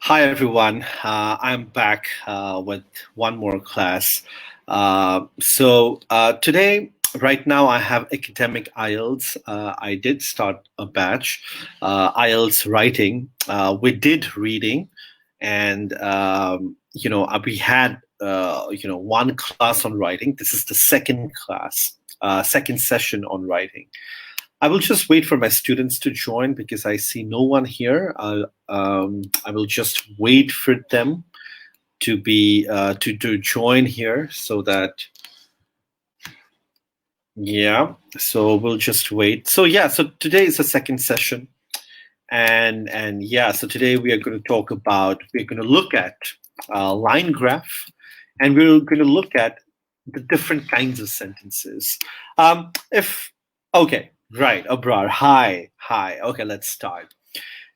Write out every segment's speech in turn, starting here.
Hi everyone, I'm back with one more class. Today, right now, I have academic IELTS. I did start a batch, IELTS writing. We did reading, and we had one class on writing. This is the second class, second session on writing. I will just wait for my students to join because I see no one here. I will just wait for them to be to join here so that yeah. So we'll just wait. So yeah. So today is the second session, and yeah. So today we are going to talk about we're going to look at line graph, and we're going to look at the different kinds of sentences. If okay. Right, Abrar. Hi. Okay, let's start.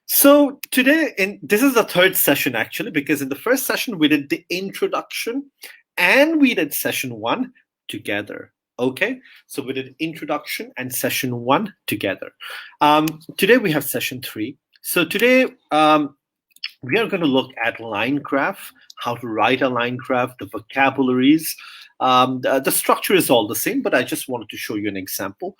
So today, this is the third session actually, because in the first session we did the introduction, and we did session one together. Okay, so we did introduction and session one together. Today we have session three. So today we are going to look at line graph, how to write a line graph, the vocabularies. The structure is all the same, but I just wanted to show you an example.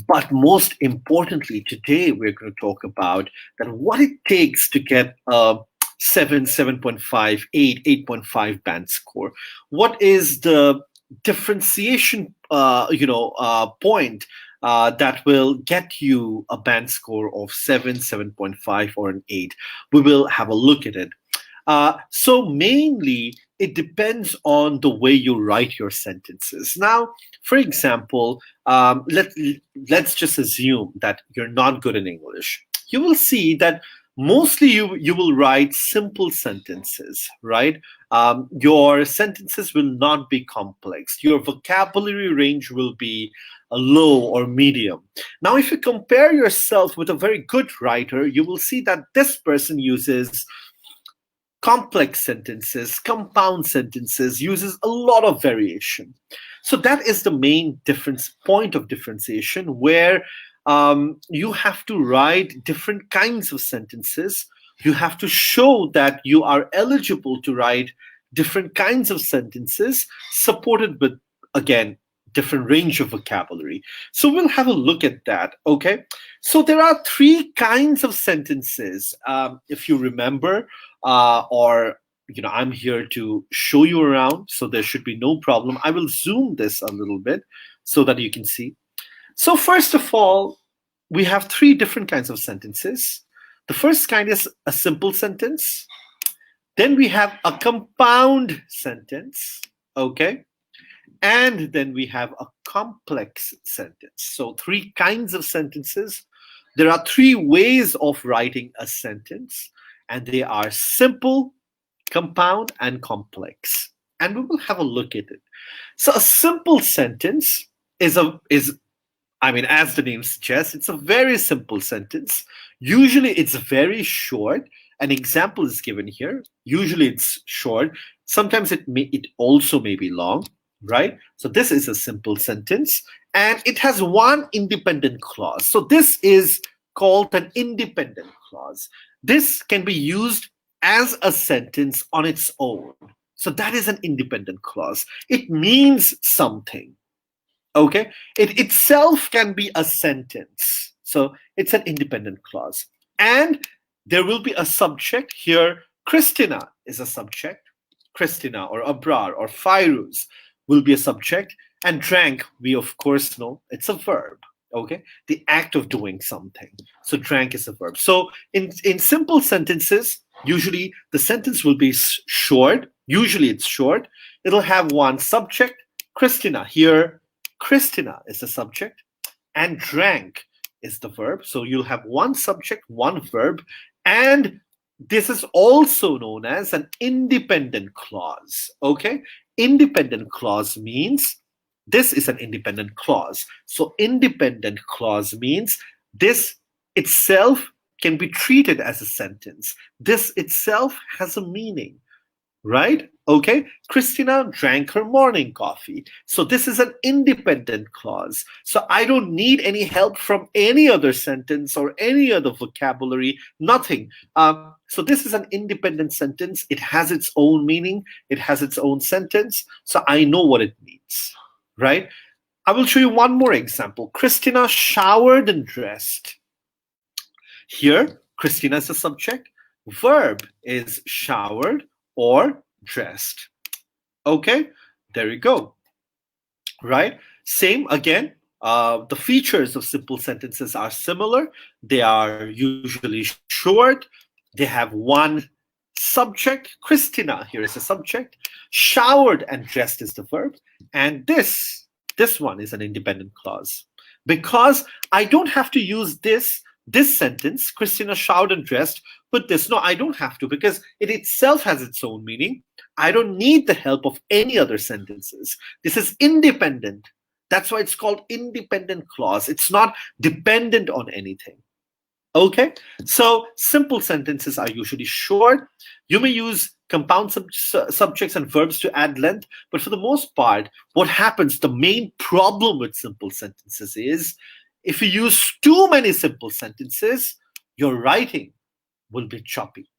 But most importantly, today we're going to talk about that what it takes to get a 7, 7.5, 8, 8.5 band score. What is the differentiation, point that will get you a band score of 7, 7.5, or an 8? We will have a look at it. So mainly, it depends on the way you write your sentences. Now, for example, let's just assume that you're not good in English. You will see that mostly you will write simple sentences, right? Your sentences will not be complex. Your vocabulary range will be a low or medium. Now, if you compare yourself with a very good writer, you will see that this person uses complex sentences, compound sentences, uses a lot of variation. So that is the main point of differentiation, where you have to write different kinds of sentences. You have to show that you are eligible to write different kinds of sentences, supported with, again, different range of vocabulary. So we'll have a look at that. Okay, so there are three kinds of sentences, if you remember, or I'm here to show you around, so there should be no problem. I will zoom this a little bit so that you can see. So first of all, we have three different kinds of sentences. The first kind is a simple sentence. Then we have a compound sentence. Okay, and then we have a complex sentence. So three kinds of sentences. There are three ways of writing a sentence, and they are simple, compound, and complex. And we will have a look at it. So a simple sentence is as the name suggests, it's a very simple sentence. Usually it's very short. An example is given here. Usually it's short. Sometimes it also may be long, right? So this is a simple sentence, and it has one independent clause. So this is called an independent clause. This can be used as a sentence on its own. So that is an independent clause. It means something. Okay, it itself can be a sentence. So it's an independent clause. And there will be a subject here. Christina is a subject. Christina or Abrar or Fyruz will be a subject. And drank, we of course know, it's a verb. Okay, the act of doing something. So drank is a verb. So in simple sentences, usually the sentence will be short. Usually it's short. It'll have one subject, Christina. Here, Christina is the subject, and drank is the verb. So you'll have one subject, one verb, and this is also known as an independent clause. Okay, independent clause means this is an independent clause. So independent clause means this itself can be treated as a sentence. This itself has a meaning. right? Okay, Christina drank her morning coffee. So this is an independent clause. So I don't need any help from any other sentence or any other vocabulary, nothing. So this is an independent sentence. It has its own meaning, it has its own sentence. So I know what it means, right? I will show you one more example. Christina showered and dressed. Here, Christina is the subject. Verb is showered or dressed. Okay, there you go. Right? Same again. The features of simple sentences are similar. They are usually short. They have one subject. Christina here is a subject. Showered and dressed is the verb. And this one is an independent clause. Because I don't have to use this sentence, Christina showered and dressed, with this. No, I don't have to because it itself has its own meaning. I don't need the help of any other sentences. This is independent. That's why it's called independent clause. It's not dependent on anything. Okay, so simple sentences are usually short. You may use compound subjects and verbs to add length, but for the most part, what happens, the main problem with simple sentences is if you use too many simple sentences, your writing will be choppy.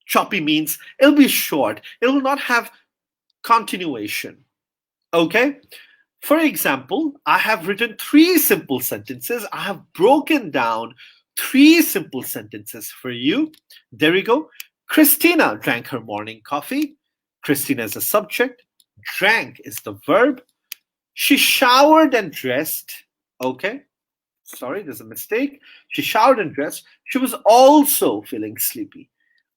Choppy means it'll be short, it will not have continuation. Okay, for example, I have written three simple sentences. I have broken down three simple sentences for you. There we go. Christina drank her morning coffee. Christina is the subject. Drank is the verb. She showered and dressed. Okay. Sorry, there's a mistake. She showered and dressed. She was also feeling sleepy.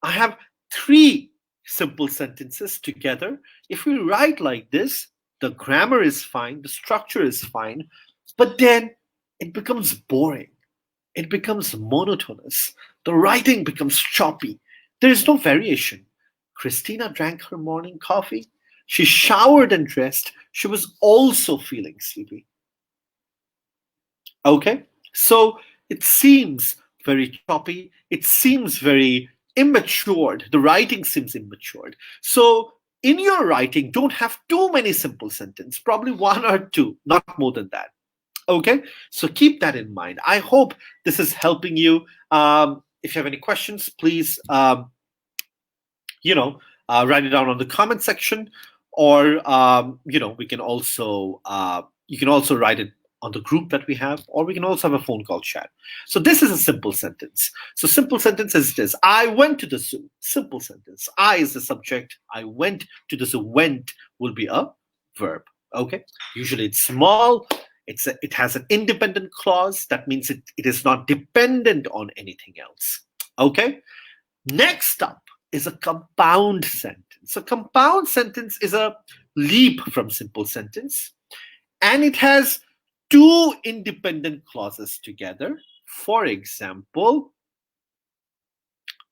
I have three simple sentences together. If we write like this, the grammar is fine, the structure is fine, but then it becomes boring. It becomes monotonous. The writing becomes choppy. There is no variation. Christina drank her morning coffee. She showered and dressed. She was also feeling sleepy. Okay? So it seems very choppy. It seems very immatured. The writing seems immatured. So in your writing, don't have too many simple sentences, probably one or two, not more than that. Okay, so keep that in mind. I hope this is helping you. If you have any questions, please, write it down on the comment section, or we can also you can also write it on the group that we have, or we can also have a phone call chat. So this is a simple sentence. So simple sentence is this: I went to the zoo. Simple sentence. I is the subject. I went to the zoo. Went will be a verb. Okay. Usually it's small. It has an independent clause. That means it is not dependent on anything else. Okay. Next up is a compound sentence. A compound sentence is a leap from simple sentence, and it has two independent clauses together. For example,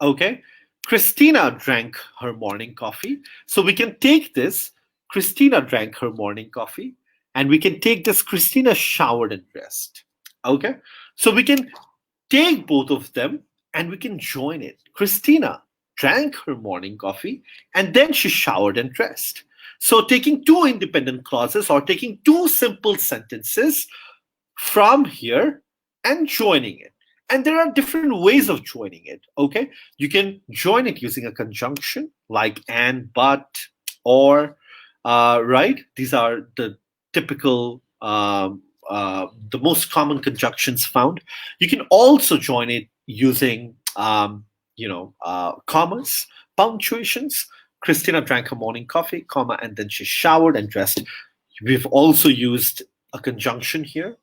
okay, Christina drank her morning coffee. So we can take this, Christina drank her morning coffee, and we can take this, Christina showered and dressed. Okay, so we can take both of them and we can join it. Christina drank her morning coffee and then she showered and dressed. So taking two independent clauses or taking two simple sentences from here and joining it. And there are different ways of joining it. Okay, you can join it using a conjunction like and, but, or, right? These are the typical, the most common conjunctions found. You can also join it using, commas, punctuations. Christina drank her morning coffee, comma, and then she showered and dressed. We've also used a conjunction here.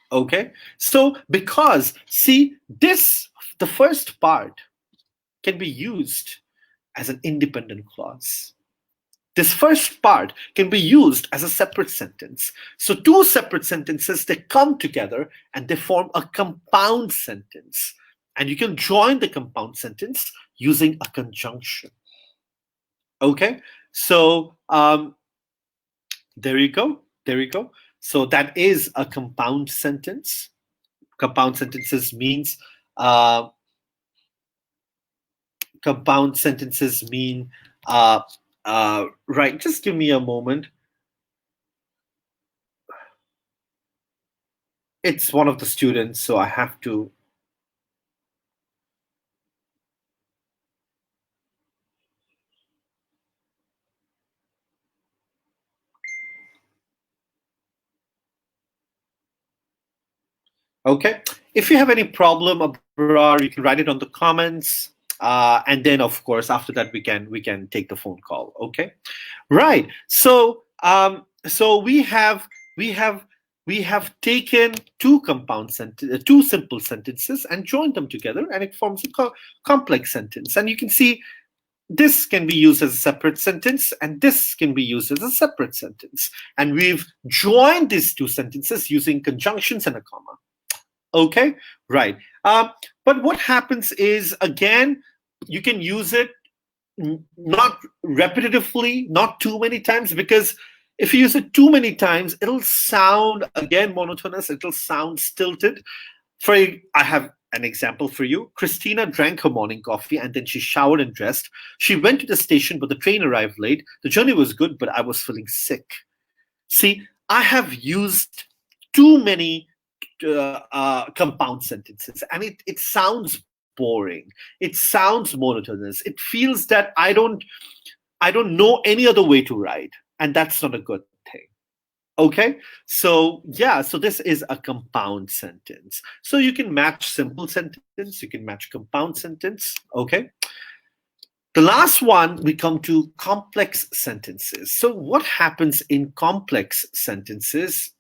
Okay, so because see this, the first part can be used as an independent clause. This first part can be used as a separate sentence. So two separate sentences, they come together and they form a compound sentence. And you can join the compound sentence using a conjunction. Okay, so there you go. There you go. So that is a compound sentence. Compound sentences means compound sentences mean Uh, right, just give me a moment. It's one of the students, so I have to. Okay. If you have any problem, Abrar, you can write it on the comments. And then, of course, after that, we can take the phone call. Okay. Right. So we have taken two simple sentences and joined them together, and it forms a complex sentence. And you can see this can be used as a separate sentence, and this can be used as a separate sentence. And we've joined these two sentences using conjunctions and a comma. Okay, right. But what happens is, again, you can use it not repetitively, not too many times, because if you use it too many times, it'll sound again monotonous, it'll sound stilted. I have an example for you. Christina drank her morning coffee and then she showered and dressed. She went to the station, but the train arrived late. The journey was good, but I was feeling sick. See, I have used too many compound sentences, and it sounds boring. It sounds monotonous. It feels that I don't know any other way to write, and that's not a good thing. Okay, so yeah, so this is a compound sentence. So you can match simple sentence, you can match compound sentence. Okay. The last one, we come to complex sentences. So what happens in complex sentences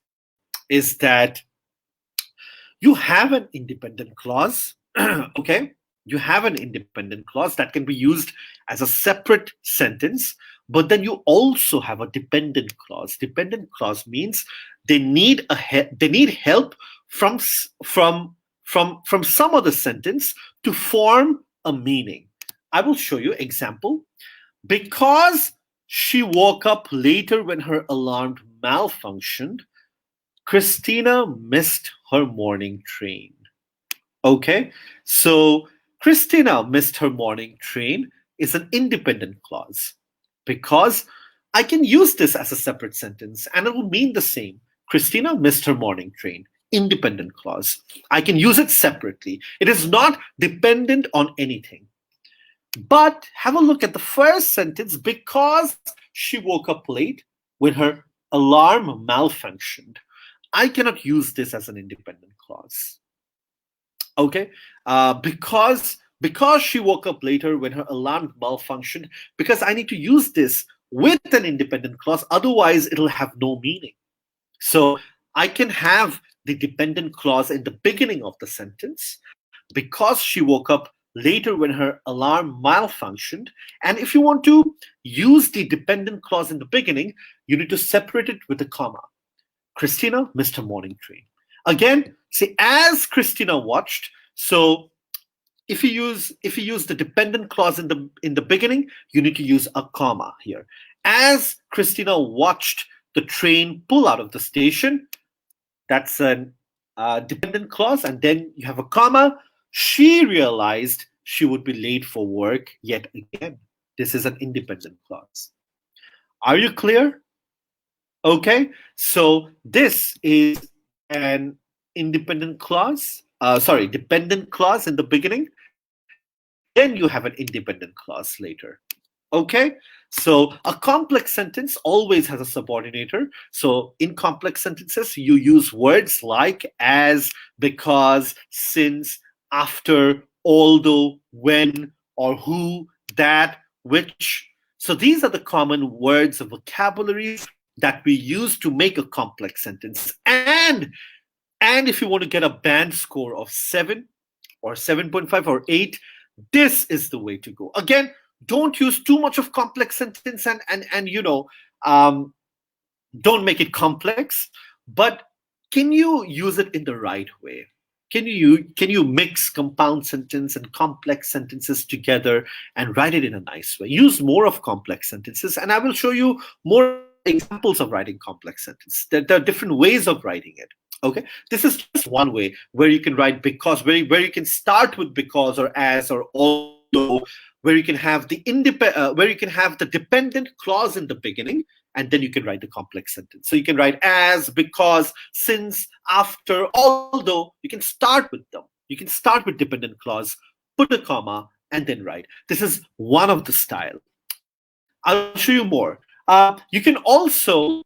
is that you have an independent clause. Okay, you have an independent clause that can be used as a separate sentence, but then you also have a dependent clause. Dependent clause means they need help from some other sentence to form a meaning. I will show you example. Because she woke up later when her alarm malfunctioned, Christina missed her morning train. Okay, so Christina missed her morning train is an independent clause because I can use this as a separate sentence and it will mean the same. Christina missed her morning train. Independent clause. I can use it separately. It is not dependent on anything. But have a look at the first sentence. Because she woke up late when her alarm malfunctioned, I cannot use this as an independent clause. Okay, because she woke up later when her alarm malfunctioned, because I need to use this with an independent clause, otherwise it'll have no meaning. So I can have the dependent clause in the beginning of the sentence, because she woke up later when her alarm malfunctioned. And if you want to use the dependent clause in the beginning, you need to separate it with a comma. Christina missed her morning train. Again, see, as Christina watched. So if you use the dependent clause in the beginning, you need to use a comma here. As Christina watched the train pull out of the station, that's a dependent clause, and then you have a comma. She realized she would be late for work yet again. This is an independent clause. Are you clear? Okay, so this is an independent clause. Dependent clause in the beginning. Then you have an independent clause later. Okay, so a complex sentence always has a subordinator. So in complex sentences, you use words like as, because, since, after, although, when, or who, that, which. So these are the common words of vocabularies that we use to make a complex sentence. And if you want to get a band score of 7 or 7.5 or 8, this is the way to go. Again, don't use too much of complex sentence and don't make it complex, but can you use it in the right way? Can you mix compound sentence and complex sentences together and write it in a nice way? Use more of complex sentences, and I will show you more examples of writing complex sentences. There are different ways of writing it. Okay, this is just one way where you can write because, where you can start with because or as or although although, where you can have the dependent clause in the beginning, and then you can write the complex sentence. So you can write as, because, since, after, although. You can start with them. You can start with dependent clause, put a comma, and then write. This is one of the style. I'll show you more. You can also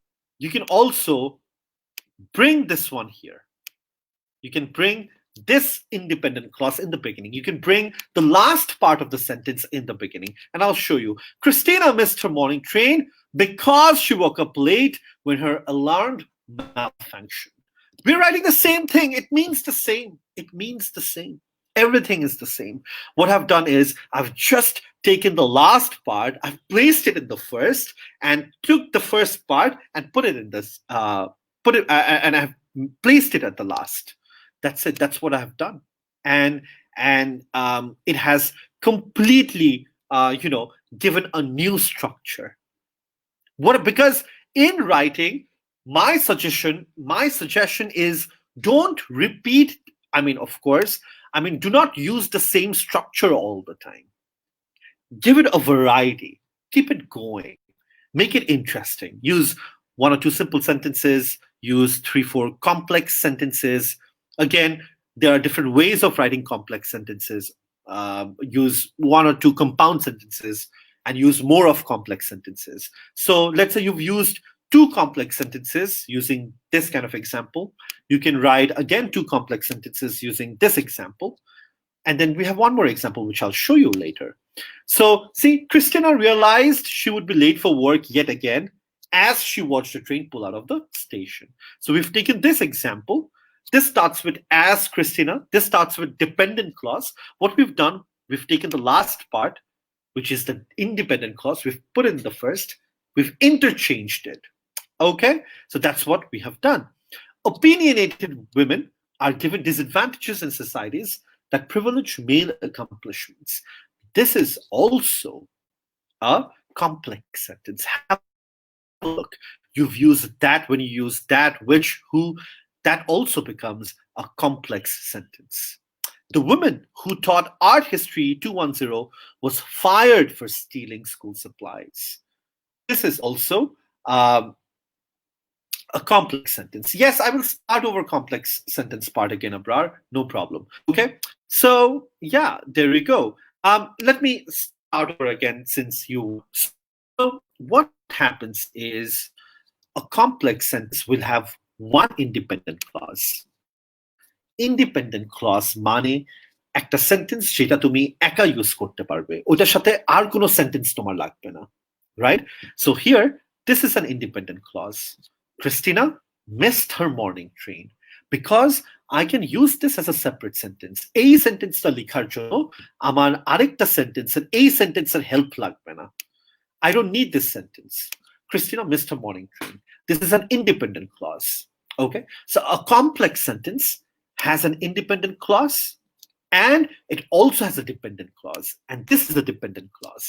bring this one here. You can bring this independent clause in the beginning. You can bring the last part of the sentence in the beginning. And I'll show you. Christina missed her morning train because she woke up late when her alarm malfunctioned. We're writing the same thing. It means the same. It means the same. Everything is the same. What I've done is I've just taken the last part, I've placed it in the first, and took the first part and put it in this, and I've placed it at the last. That's it. That's what I've done, and it has completely, given a new structure. Because in writing, my suggestion is don't repeat. Do not use the same structure all the time. Give it a variety. Keep it going. Make it interesting. Use 1 or 2 simple sentences. Use 3-4 complex sentences. Again, there are different ways of writing complex sentences. Use 1 or 2 compound sentences and use more of complex sentences. So let's say you've used 2 complex sentences using this kind of example. You can write, again, 2 complex sentences using this example. And then we have one more example, which I'll show you later. So see, Christina realized she would be late for work yet again as she watched the train pull out of the station. So we've taken this example. This starts with as Christina. This starts with dependent clause. What we've done, we've taken the last part, which is the independent clause. We've put it in the first. We've interchanged it. Okay, so that's what we have done. Opinionated women are given disadvantages in societies that privilege male accomplishments. This is also a complex sentence. Have a look. You've used that. When you use that, which, who, that also becomes a complex sentence. The woman who taught art history 210 was fired for stealing school supplies. This is also a complex sentence. Yes, I will start over complex sentence part again, Abrar. No problem. Okay. So yeah, there we go. Let me start over again since you. So what happens is a complex sentence will have one independent clause. Independent clause মানে একটা sentence যেটা তুমি একা use করতে পারবে, ওটার সাথে আর কোনো সেন্টেন্স তোমার লাগবে না, right? So here, this is an independent clause. Christina missed her morning train because I can use this as a separate sentence. এই সেন্টেন্সটা লেখার জন্য আমার আরেকটা সেন্টেন্সের এই সেন্টেন্সের হেল্প লাগবে না. I don't need this sentence. Christina missed her morning train. This is an independent clause. Okay, so a complex sentence has an independent clause and it also has a dependent clause. And this is a dependent clause.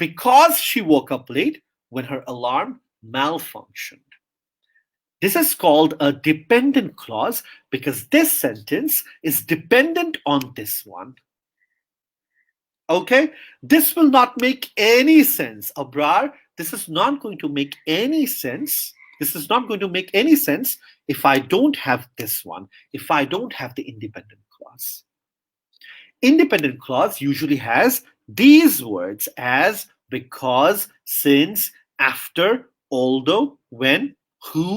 Because she woke up late when her alarm malfunctioned. This is called a dependent clause because this sentence is dependent on this one. Okay, this will not make any sense, Abrar. This is not going to make any sense. This is not going to make any sense if I don't have this one, if I don't have the independent clause. Independent clause usually has these words as, because, since, after, although, when, who,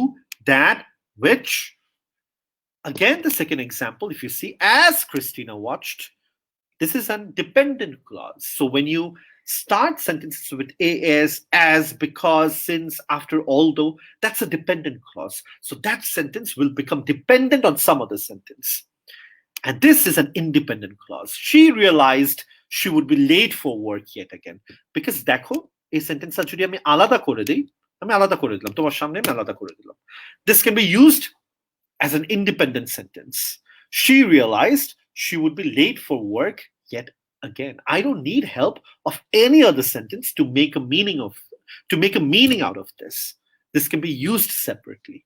that, which. Again, the second example, if you see, as Christina watched, this is a dependent clause. So when you start sentences with as, because, since, after, although, that's a dependent clause. So that sentence will become dependent on some other sentence. And this is an independent clause. She realized she would be late for work yet again. Because দেখো, এই সেন্টেন্সটা যদি আমি আলাদা করে দিই, তোমার সামনে আমি আলাদা করে দিলাম. This can be used as an independent sentence. She realized she would be late for work yet again. I don't need help of any other sentence to make a meaning out of this. This can be used separately.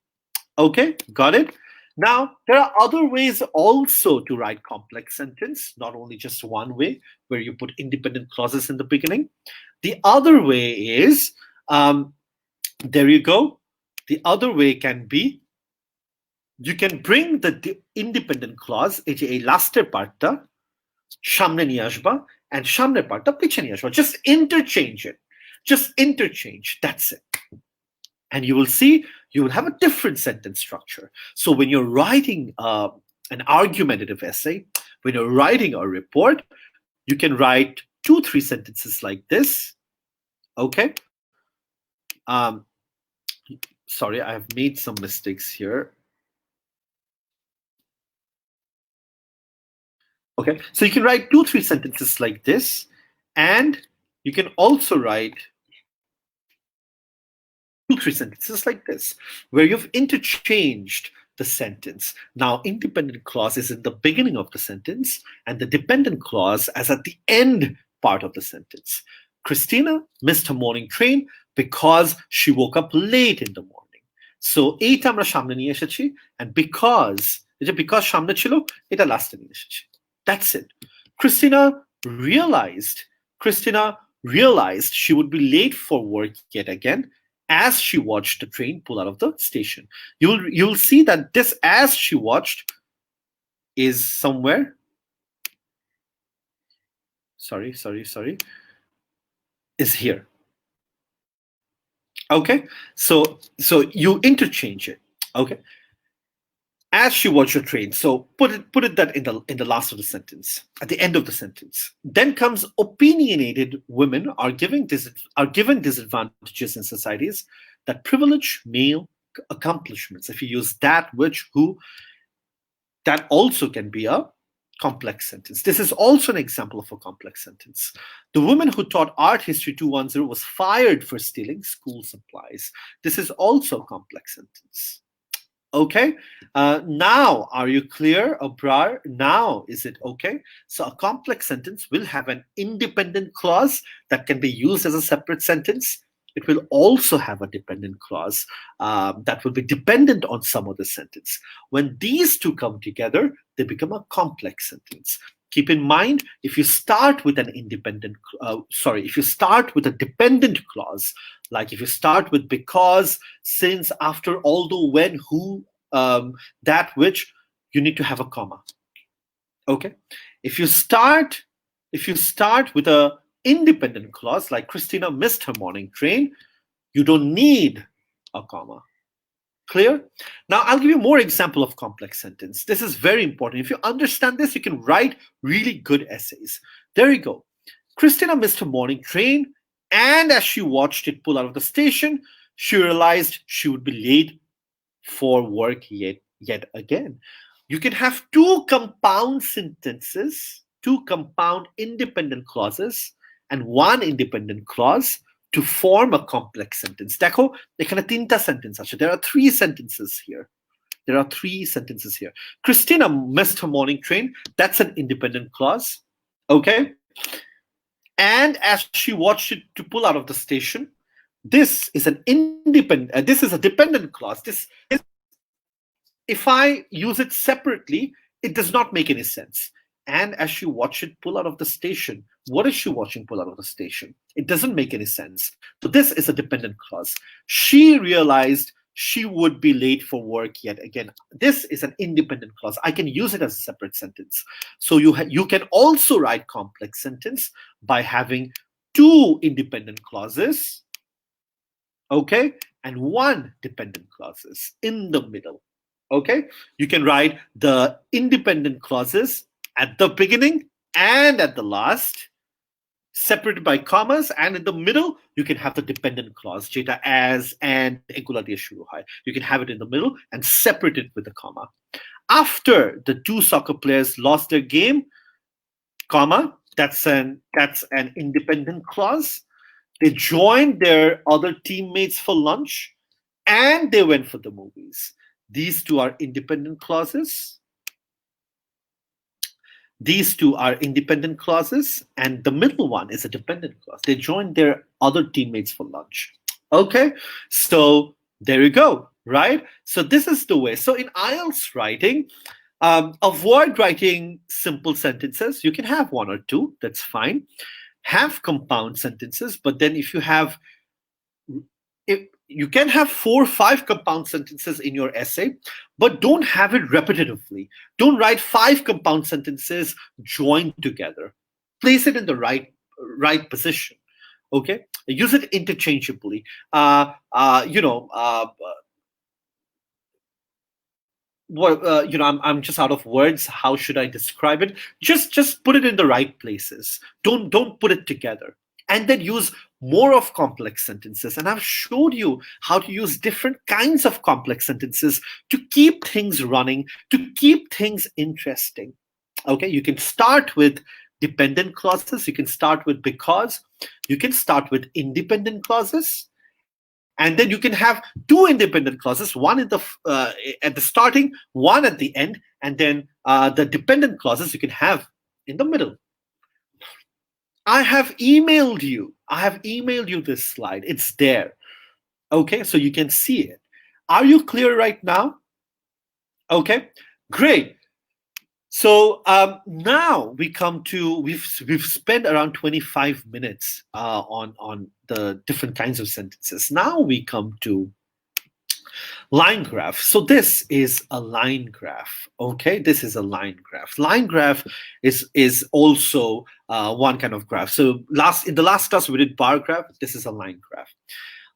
Okay, got it? Now, there are other ways also to write complex sentence, not only just one way where you put independent clauses in the beginning. The other way is, there you go. The other way can be, you can bring the independent clause, এই লাস্টের পার্টটা সামনে নিয়ে আসবা and সামনের পার্টটা পিছে নিয়ে আসবা. Just interchange it. Just interchange. That's it. And you will see you will have a different sentence structure. So when you're writing an argumentative essay, when you're writing a report, you can write 2-3 sentences like this. Okay. Sorry, I have made some mistakes here. Okay, so you can write 2-3 sentences like this, and you can also write 2-3 sentences like this, where you've interchanged the sentence. Now, independent clause is in the beginning of the sentence, and the dependent clause as at the end part of the sentence. Christina missed her morning train because she woke up late in the morning. So, এইটা আমরা সামনে নিয়ে এসেছি, and because সামনে ছিল, এটা লাস্টে নিয়ে এসেছি. That's it. Christina realized she would be late for work yet again as she watched the train pull out of the station. You'll see that this as she watched is somewhere. Sorry. Is here. Okay, so you interchange it. Okay. As she watched the train, so put it that in the last of the sentence, at the end of the sentence. Then comes opinionated women are given disadvantages in societies that privilege male accomplishments. If you use that, which, who, that also can be a complex sentence. This is also an example of a complex sentence. The woman who taught art history 210 was fired for stealing school supplies. This is also a complex sentence. Okay, now are you clear, Abrar? Now is it okay? So a complex sentence will have an independent clause that can be used as a separate sentence. It will also have a dependent clause that will be dependent on some of the sentence. When these two come together, they become a complex sentence. Keep in mind, if you start with an if you start with a dependent clause, like if you start with because, since, after, although, when, who, that, which, you need to have a comma. Okay. If you start with a independent clause, like Christina missed her morning train, you don't need a comma. Clear? Now, I'll give you more example of complex sentence. This is very important. If you understand this, you can write really good essays. There you go. Christina missed her morning train, and as she watched it pull out of the station, she realized she would be late for work yet again. You can have two compound sentences, two compound independent clauses, and one independent clause to form a complex sentence. দেখো এখানে তিনটা sentence আছে. There are 3 sentences here. Christina missed her morning train. That's an independent clause. Okay. And as she watched it to pull out of the station, this is a dependent clause. If I use it separately, it does not make any sense. And as she watched it pull out of the station, what is she watching pull out of the station? It doesn't make any sense. So this is a dependent clause. She realized she would be late for work yet again. This is an independent clause. I can use it as a separate sentence. So you can also write complex sentence by having 2 independent clauses, okay, and 1 dependent clauses in the middle. Okay, you can write the independent clauses at the beginning and at the last, separated by commas, and in the middle you can have the dependent clause, jeta as and egula diye shuru hoy. You can have it in the middle and separate it with a comma. After the 2 soccer players lost their game, comma, that's an independent clause. They joined their other teammates for lunch, and they went for the movies. These 2 are independent clauses. These 2 are independent clauses, and the middle one is a dependent clause. They joined their other teammates for lunch. Okay, so there you go. right? So this is the way. So in IELTS writing, avoid writing simple sentences. You can have one or two, that's fine. Have compound sentences, but then if you can have 4 or 5 compound sentences in your essay, but don't have it repetitively. Don't write 5 compound sentences joined together. Place it in the right position. Okay, use it interchangeably. I'm just out of words. How should I describe it? Just put it in the right places. Don't put it together. And then use more of complex sentences. And I've showed you how to use different kinds of complex sentences to keep things running, to keep things interesting. Okay, you can start with dependent clauses, you can start with because, you can start with independent clauses, and then you can have 2 independent clauses, one at the starting, one at the end, and then the dependent clauses you can have in the middle. I have emailed you this slide. It's there. Okay, so you can see it. Are you clear right now? Okay, great. So now we've spent around 25 minutes on the different kinds of sentences. Now we come to line graph. So this is a line graph. Okay, this is a line graph. Line graph is also one kind of graph. So in the last class we did bar graph. This is a line graph.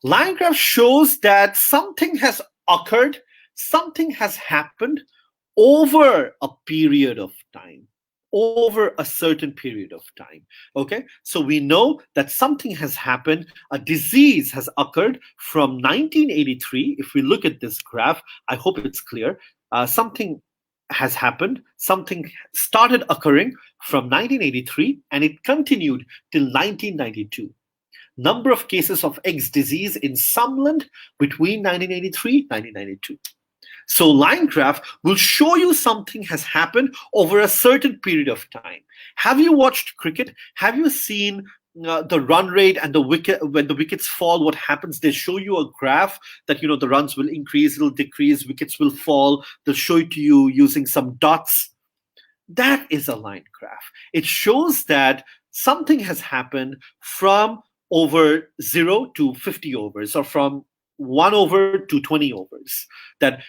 Line graph shows that something has occurred, something has happened over a period of time, over a certain period of time. Okay, so we know that something has happened, a disease has occurred from 1983. If we look at this graph, I hope it's clear. Something has happened, something started occurring from 1983 and it continued till 1992. Number of cases of X disease in Sumland between 1983 1992. So line graph will show you something has happened over a certain period of time. Have you watched cricket? Have you seen the run rate and the wicket when the wickets fall? What happens? They show you a graph that the runs will increase, it'll decrease, wickets will fall. They'll show it to you using some dots. That is a line graph. It shows that something has happened from over 0 to 50 overs, or from 1 over to 20 overs. That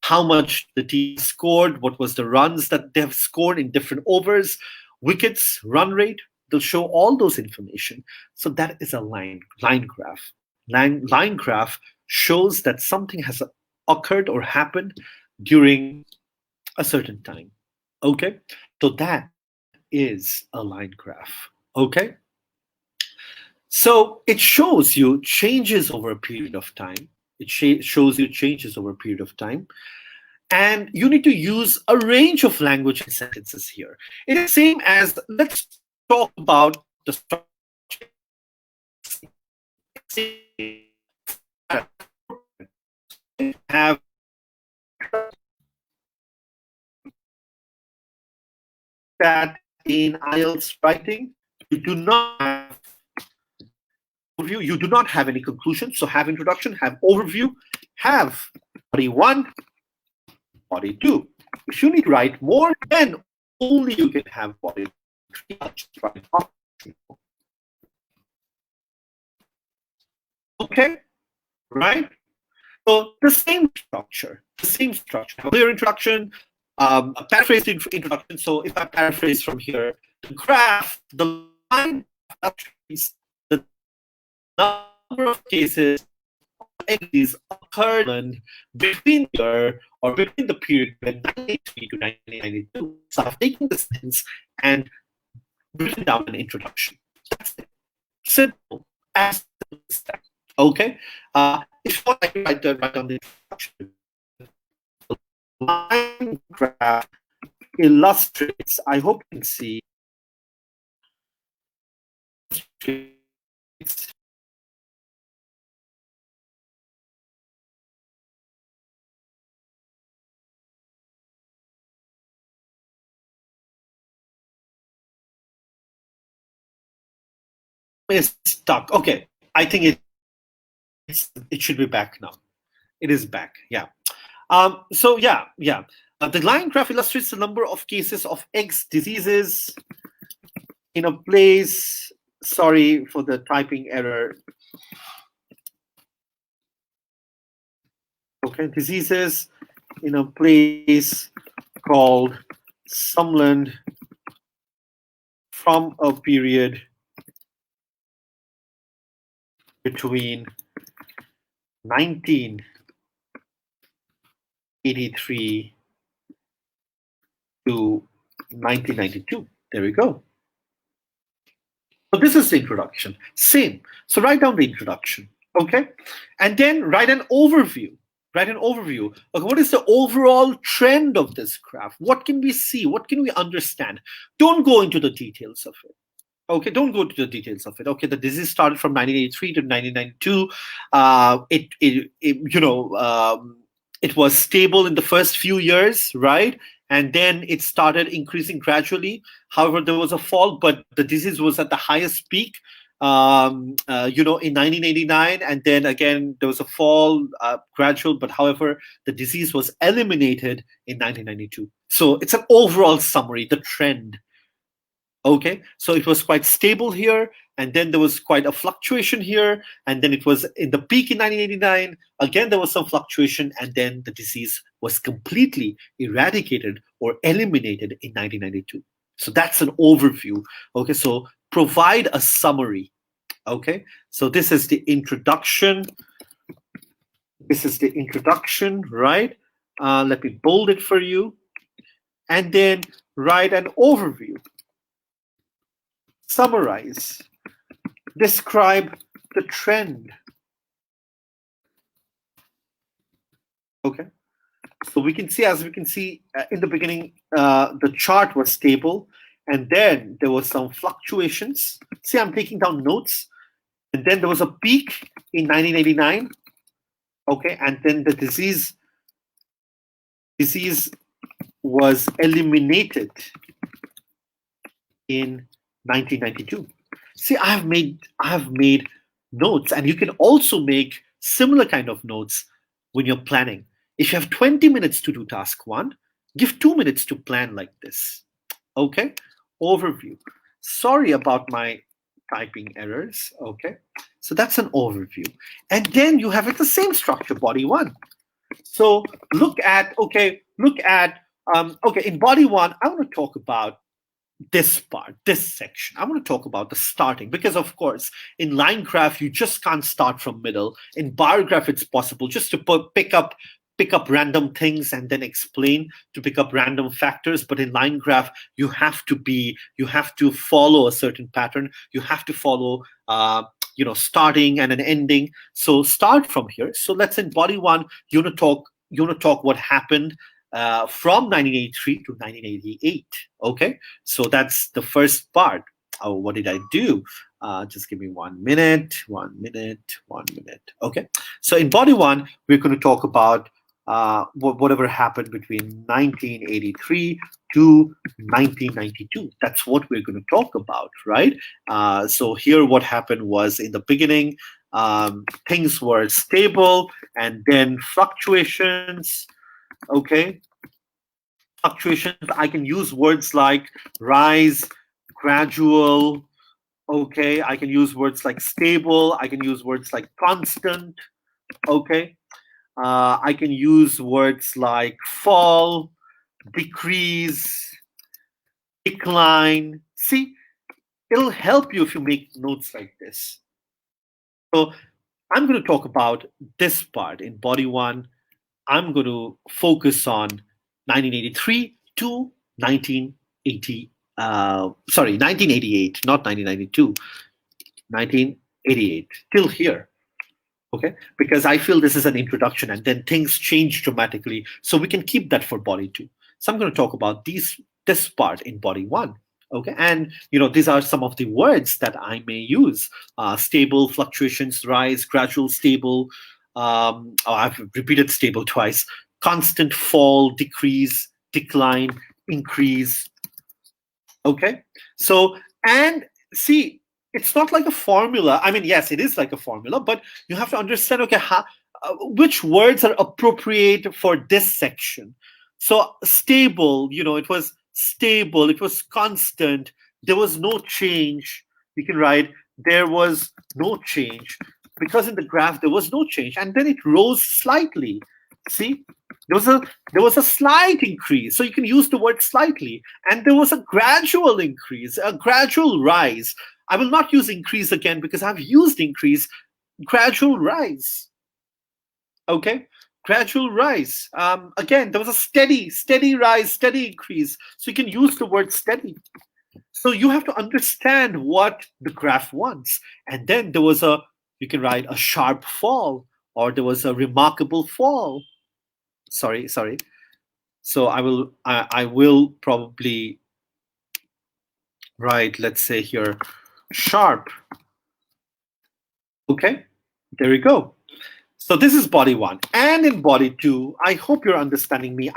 how much the team scored, what was the runs that they have scored in different overs, wickets, run rate. They'll show all those information. So that is a line graph. Line graph shows that something has occurred or happened during a certain time. Okay, so that is a line graph. Okay, so it shows you changes over a period of time. It shows you changes over a period of time. And you need to use a range of language and sentences here. It is same as, let's talk about the structure. Have that in IELTS writing, you do not have overview, you do not have any conclusion. So have introduction, have overview, have body 1, body 2. If you need to write more, then only you can have body 3. I'll just write off. Okay, right? So the same structure. Clear introduction, a paraphrased introduction. So if I paraphrase from here, the graph, the line the number of cases is occurred between the or between the period when 1983 to 1992. So I've taken the sentence and written down an introduction. That's it. Simple. As simple as that. Okay. If you want, I can write down the introduction. Line graph illustrates. I hope you can see. Is stuck. Okay, I think it should be back now. It is back. Yeah. So yeah. The line graph illustrates the number of cases of X diseases in a place. Sorry for the typing error. Okay, diseases in a place called Sumland from a period between 1983 to 1992. There we go. So this is the introduction. Same. So write down the introduction. Okay. And then write an overview. Write an overview. Okay, what is the overall trend of this graph? What can we see? What can we understand? Don't go into the details of it. Okay, don't go to the details of it. Okay, the disease started from 1983 to 1992. It was stable in the first few years, right? And then it started increasing gradually. However, there was a fall, but the disease was at the highest peak, in 1989. And then again, there was a fall, gradual, but however, the disease was eliminated in 1992. So it's an overall summary, the trend. Okay, so it was quite stable here, and then there was quite a fluctuation here, and then it was in the peak in 1989. Again, there was some fluctuation, and then the disease was completely eradicated or eliminated in 1992. So that's an overview. Okay, so provide a summary. Okay, so this is the introduction. This is the introduction, right? Let me bold it for you, and then write an overview. Summarize, describe the trend. Okay, so we can see, as we can see in the beginning, the chart was stable, and then there was some fluctuations. See, I'm taking down notes, and then there was a peak in 1989. Okay, and then the disease was eliminated in 1992. See, I have made notes, and you can also make similar kind of notes when you're planning. If you have 20 minutes to do task 1, give 2 minutes to plan like this. Okay, overview. Sorry about my typing errors. Okay, so that's an overview, and then you have it the same structure, body 1. So look at in body 1, I want to talk about this part, this section. I want to talk about the starting, because of course in line graph you just can't start from middle. In bar graph it's possible just to pick up random things and then explain, to pick up random factors. But in line graph you have to follow a certain pattern. You have to follow starting and an ending. So start from here. So let's, in body 1, you want to talk what happened from 1983 to 1988. Okay, so that's the first part. Oh, what did I do? Just give me 1 minute. Okay, so in body 1, we're going to talk about whatever happened between 1983 to 1992. That's what we're going to talk about, right? So here what happened was, in the beginning, things were stable, and then fluctuations. Okay, fluctuations. I can use words like rise, gradual. Okay, I can use words like stable. I can use words like constant. Okay, I can use words like fall, decrease, decline. See, it'll help you if you make notes like this. So I'm going to talk about this part in body 1. I'm going to focus on 1983 to 1988, not 1992, 1988, till here. Okay, because I feel this is an introduction, and then things change dramatically. So we can keep that for body 2. So I'm going to talk about this part in body 1. Okay, and these are some of the words that I may use: stable, fluctuations, rise, gradual, stable. I've repeated stable twice. Constant, fall, decrease, decline, increase. Okay, so, and see, it's not like a formula. I mean, yes, it is like a formula, but you have to understand, okay, which words are appropriate for this section. So stable, it was stable, it was constant, there was no change. You can write there was no change, because in the graph there was no change, and then it rose slightly. See, there was a slight increase, so you can use the word slightly, and there was a gradual increase, a gradual rise. I will not use increase again because I've used increase. Gradual rise. Okay, gradual rise. Again, there was a steady rise, steady increase. So you can use the word steady. So you have to understand what the graph wants. And then there was you can write a sharp fall, or there was a remarkable fall. Sorry. So I will probably write, let's say here, sharp. Okay, there we go. So this is body 1. And in body 2, I hope you're understanding me.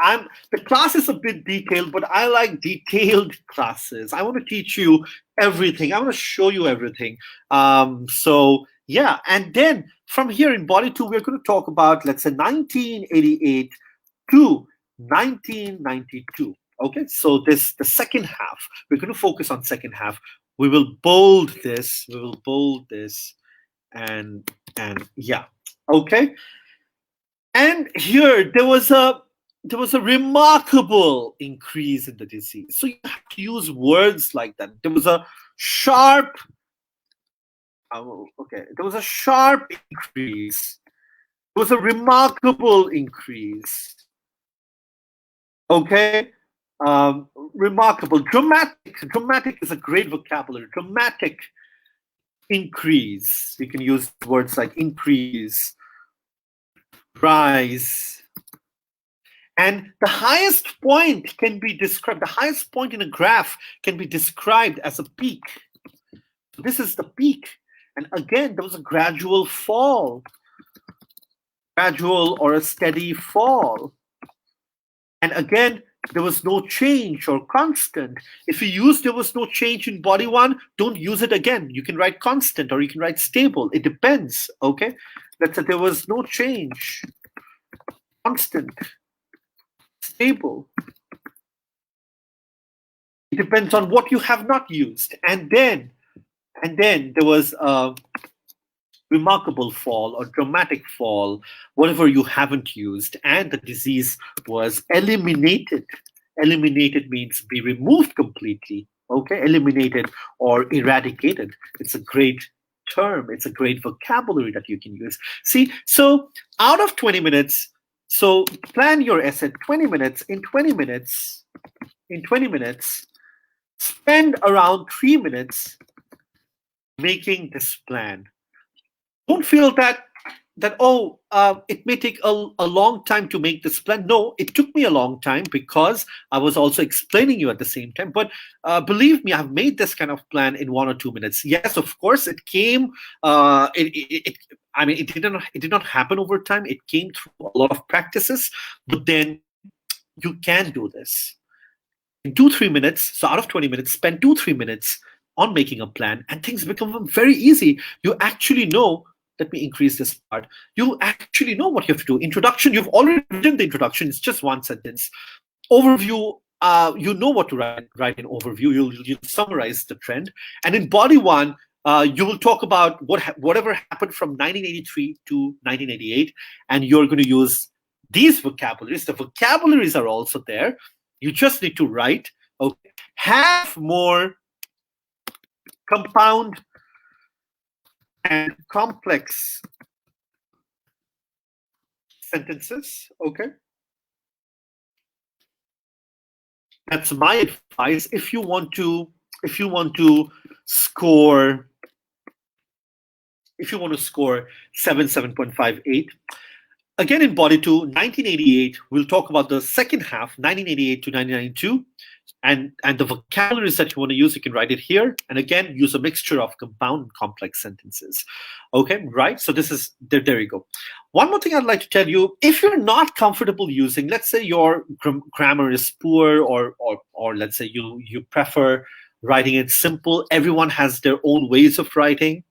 The class is a bit detailed, but I like detailed classes. I want to teach you everything. I want to show you everything. So yeah, and then from here in body 2, we're going to talk about, let's say, 1988 to 1992. Okay, so the second half. We're going to focus on second half. We will bold this. And yeah. Okay, and here there was a remarkable increase in the disease. So you have to use words like that. There was a sharp, there was a sharp increase. There was a remarkable increase. Okay, remarkable, dramatic. Dramatic is a great vocabulary. Dramatic increase. You can use words like increase, rise, and the highest point can be described. The highest point in a graph can be described as a peak. This is the peak, and again there was a gradual fall, gradual or a steady fall, and again there was no change or constant. If you use there was no change in body 1, don't use it again. You can write constant or you can write stable. It depends. Okay, let's say there was no change, constant, stable. It depends on what you have not used. And then there was a remarkable fall or dramatic fall, whatever you haven't used, and the disease was eliminated. Eliminated means be removed completely. Okay, eliminated or eradicated. It's a great term. It's a great vocabulary that you can use. See, so out of 20 minutes, so plan your essay 20 minutes. In 20 minutes, spend around 3 minutes making this plan. Don't feel that it may take a long time to make this plan. No, it took me a long time because I was also explaining you at the same time. But believe me, I've made this kind of plan in 1 or 2 minutes. Yes, of course, it came. It did not happen over time. It came through a lot of practices. But then you can do this in 2-3 minutes. So out of 20 minutes, spend 2-3 minutes on making a plan, and things become very easy. You actually know. Let me increase this part. You actually know what you have to do. Introduction, you've already written the introduction. It's just 1 sentence. Overview, you know what to write in overview. You'll summarize the trend. And in body 1, you will talk about whatever happened from 1983 to 1988. And you're going to use these vocabularies. The vocabularies are also there. You just need to write. Okay. Have more compound and complex sentences. Okay, that's my advice. If you want to score 7.58. Again, in body 2, 1988, we'll talk about the second half, 1988 to 1992. And the vocabularies that you want to use, you can write it here. And again, use a mixture of compound and complex sentences. Okay, right? So this is, there you go. One more thing I'd like to tell you, if you're not comfortable using, let's say your grammar is poor, or let's say you prefer writing it simple. Everyone has their own ways of writing.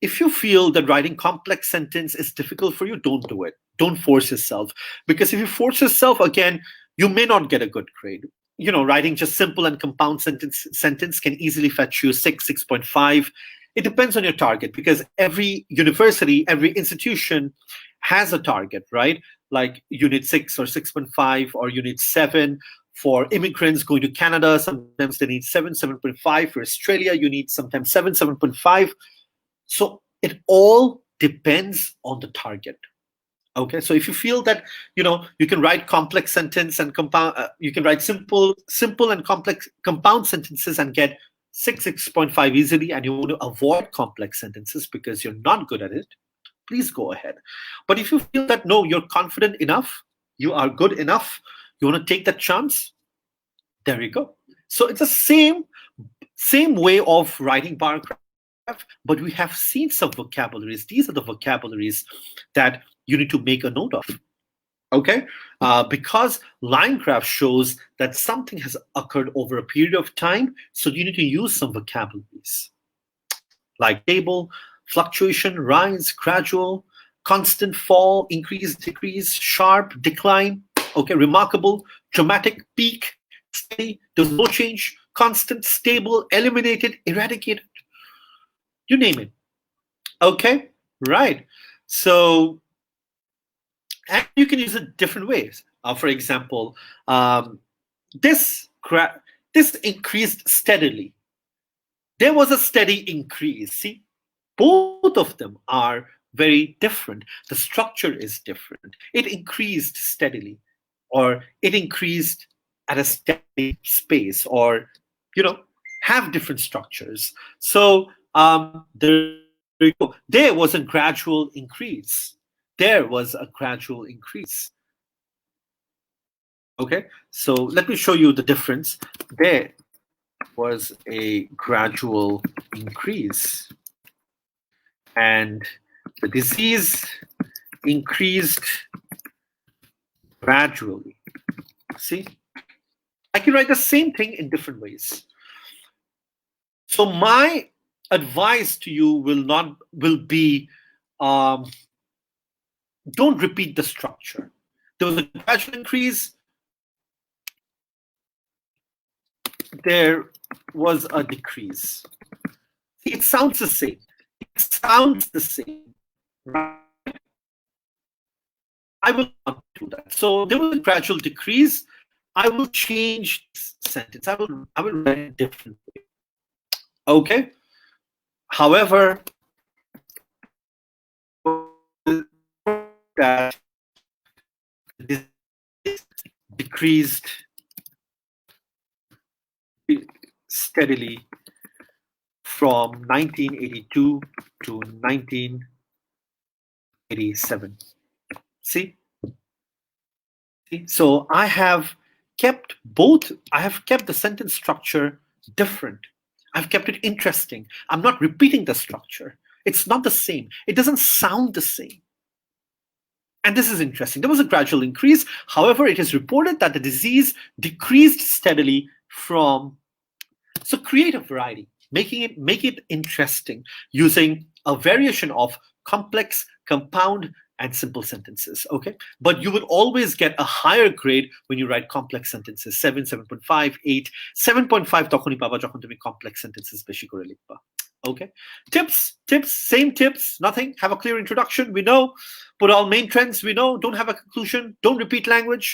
if you feel that writing complex sentence is difficult for you, don't do it. Don't force yourself. Because if you force yourself, again, you may not get a good grade. Writing just simple and compound sentence can easily fetch you 6.5. It depends on your target, because every university, every institution has a target, right? Like unit 6 or 6.5 or unit 7. For immigrants going to Canada, sometimes they need 7.5. For Australia, you need sometimes 7.5. So it all depends on the target. Okay, so if you feel that you can write complex sentence and compound, you can write simple and complex compound sentences and get 6.5 easily, and you want to avoid complex sentences because you're not good at it, please go ahead. But if you feel that no, you're confident enough, you are good enough, you want to take that chance, there you go. So it's the same way of writing paragraph, but we have seen some vocabularies. These are the vocabularies that you need to make a note of. Okay, because line graph shows that something has occurred over a period of time, so you need to use some vocabularies like stable, fluctuation, rise, gradual, constant, fall, increase, decrease, sharp, decline. Okay, remarkable, dramatic, peak, steady, there's no change, constant, stable, eliminated, eradicated, you name it. Okay, right. So, and you can use it different ways. For example, this increased steadily. There was a steady increase. See, both of them are very different. The structure is different. It increased steadily, or it increased at a steady space, or have different structures. So there you go. There was a gradual increase. There was a gradual increase. Okay, so let me show you the difference. There was a gradual increase, and the disease increased gradually. See, I can write the same thing in different ways. So my advice to you will be don't repeat the structure. There was a gradual increase. There was a decrease. See, it sounds the same. It sounds the same, right? I will not do that. So there was a gradual decrease. I will change this sentence. I will write it differently. Okay. However, that this decreased steadily from 1982 to 1987. See? So I have kept the sentence structure different. I've kept it interesting. I'm not repeating the structure. It's not the same. It doesn't sound the same. And this is interesting. There was a gradual increase. However, it is reported that the disease decreased steadily from. So create a variety, make it interesting using a variation of complex, compound, and simple sentences. Okay, but you will always get a higher grade when you write complex sentences. 7, 7.5, 8, 7.5 তখনই পাবা যখন তুমি complex sentences বেশি করে লিখবা. Okay, tips, same tips, nothing. Have a clear introduction, we know. Put all main trends, we know. Don't have a conclusion. Don't repeat language.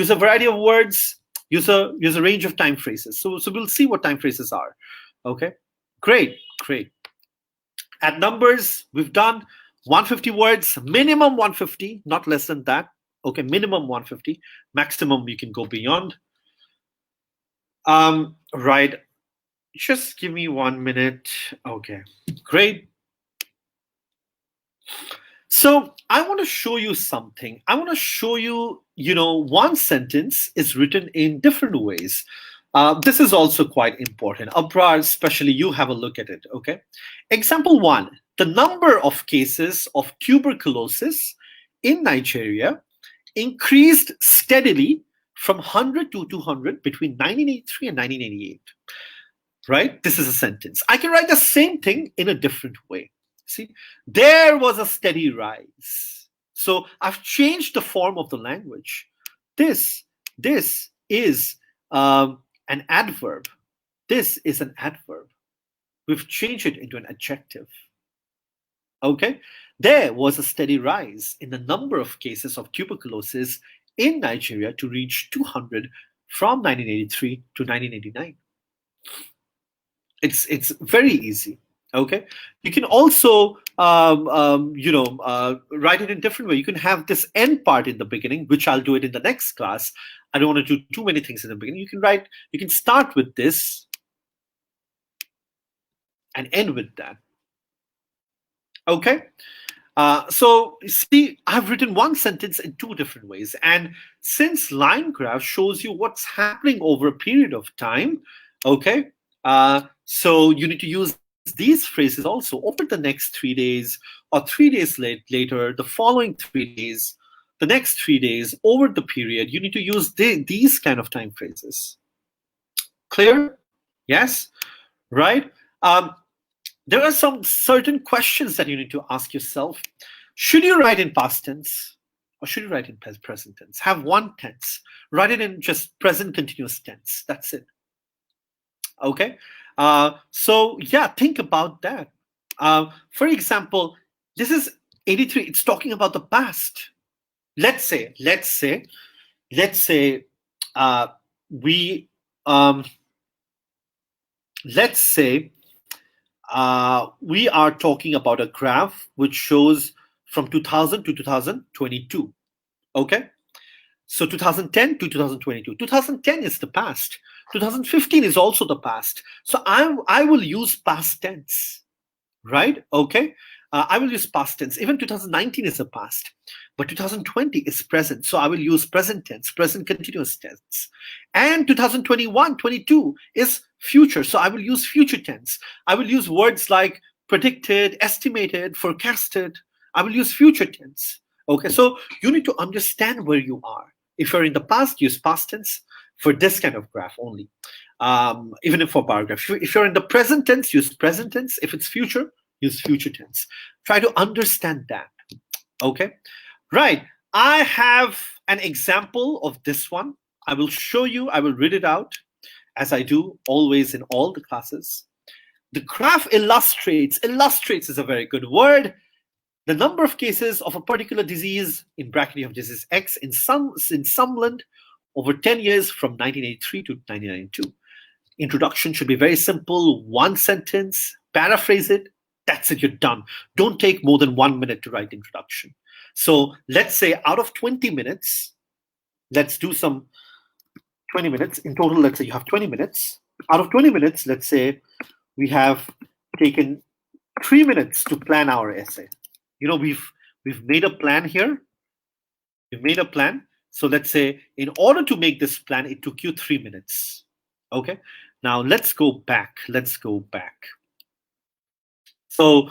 Use a variety of words. Use a range of time phrases. So we'll see what time phrases are. Okay, great. At numbers, we've done 150 words, minimum 150, not less than that. Okay, minimum 150. Maximum, you can go beyond. Right. Just give me 1 minute. Okay, great. So I want to show you something. I want to show you, one sentence is written in different ways. This is also quite important. Abrar, especially, you have a look at it, okay? Example 1, the number of cases of tuberculosis in Nigeria increased steadily from 100 to 200 between 1983 and 1988, right? This is a sentence. I can write the same thing in a different way. See, there was a steady rise. So I've changed the form of the language. This, this is an adverb. This is an adverb. We've changed it into an adjective. Okay, there was a steady rise in the number of cases of tuberculosis in Nigeria to reach 200 from 1983 to 1989. It's very easy. Okay, you can also write it in different way. You can have this end part in the beginning, which I'll do it in the next class. I don't want to do too many things in the beginning. You can start with this and end with that. Okay. So see, I've written one sentence in two different ways. And since line graph shows you what's happening over a period of time, okay, so you need to use these phrases also over the next 3 days or 3 days later, the following 3 days, the next 3 days, over the period. You need to use these kind of time phrases. Clear? Yes? Right? There are some certain questions that you need to ask yourself. Should you write in past tense or should you write in present tense? Have one tense. Write it in just present continuous tense. That's it. Okay. So yeah, think about that. For example, this is 83. It's talking about the past. Let's say we are talking about a graph which shows from 2000 to 2022. Okay, so 2010 to 2022. 2010 is the past. 2015 is also the past. So I will use past tense, right? Okay, I will use past tense. Even 2019 is the past, but 2020 is present. So I will use present tense, present continuous tense. And 2021, 22 is future. So I will use future tense. I will use words like predicted, estimated, forecasted. I will use future tense. Okay, so you need to understand where you are. If you're in the past, use past tense for this kind of graph only. Even if for bar graph. If you're in the present tense, use present tense. If it's future, use future tense. Try to understand that. Okay, right. I have an example of this one. I will show you. I will read it out as I do always in all the classes. The graph illustrates is a very good word. The number of cases of a particular disease, in bracket you have disease X, in some land over 10 years from 1983 to 1992. Introduction should be very simple, one sentence, paraphrase it, that's it, you're done. Don't take more than 1 minute to write introduction. So let's say out of 20 minutes, let's do some 20 minutes. In total, let's say you have 20 minutes. Out of 20 minutes, let's say we have taken 3 minutes to plan our essay. You know, we've made a plan here. We've made a plan. So let's say in order to make this plan, it took you 3 minutes. Okay. Now let's go back. So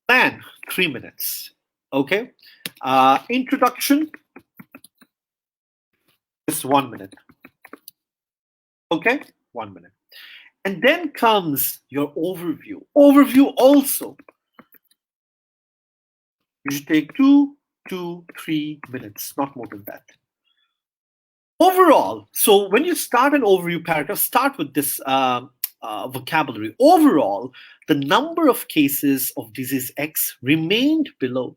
plan 3 minutes. Okay. Introduction is 1 minute. Okay, 1 minute. And then comes your overview. Overview also. You should take 2 to 3 minutes, not more than that. Overall, so when you start an overview paragraph, start with this vocabulary. Overall, the number of cases of disease X remained below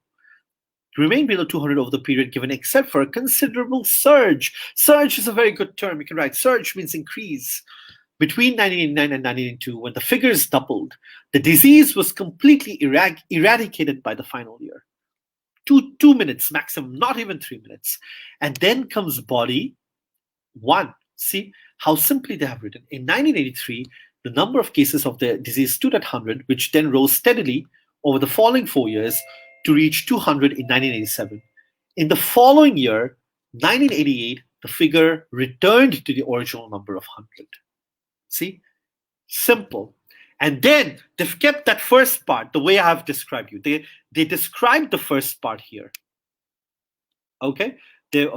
200 over the period given, except for a considerable surge. Surge is a very good term. You can write surge means increase. Between 1989 and 1992, when the figures doubled, the disease was completely eradicated by the final year. 2 minutes maximum, not even 3 minutes. And then comes body 1. See how simply they have written. In 1983, the number of cases of the disease stood at 100, which then rose steadily over the following 4 years to reach 200 in 1987. In the following year, 1988, the figure returned to the original number of 100. See? Simple. And then they've kept that first part the way I have described you. They described the first part here. Okay? They've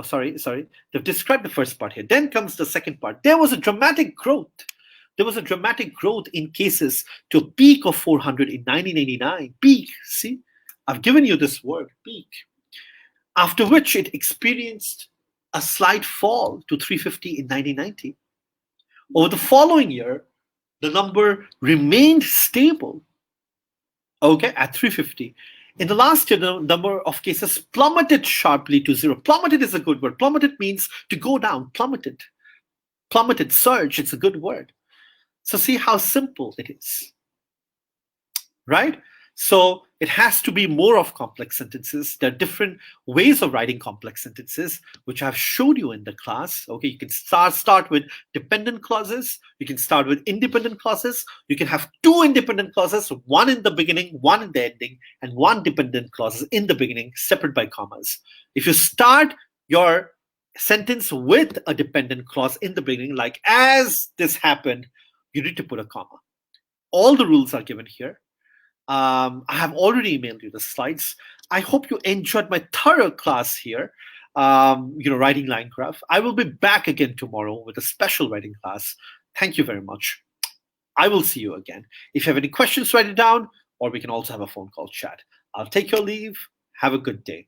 described the first part here. Then comes the second part. There was a dramatic growth. There was a dramatic growth in cases to a peak of 400 in 1989. Peak, see? I've given you this word, peak. After which it experienced a slight fall to 350 in 1990. Over the following year, the number remained stable, okay, at 350. In the last year, the number of cases plummeted sharply to zero. Plummeted is a good word. Plummeted means to go down, plummeted. Plummeted, surge, it's a good word. So see how simple it is, right? So it has to be more of complex sentences. There are different ways of writing complex sentences, which I've showed you in the class. Okay, you can start with dependent clauses. You can start with independent clauses. You can have two independent clauses, one in the beginning, one in the ending, and one dependent clause in the beginning, separate by commas. If you start your sentence with a dependent clause in the beginning, like as this happened, you need to put a comma. All the rules are given here. I have already emailed you the slides. I hope you enjoyed my thorough class here, writing line graph. I will be back again tomorrow with a special writing class. Thank you very much. I will see you again. If you have any questions, write it down, or we can also have a phone call chat. I'll take your leave. Have a good day.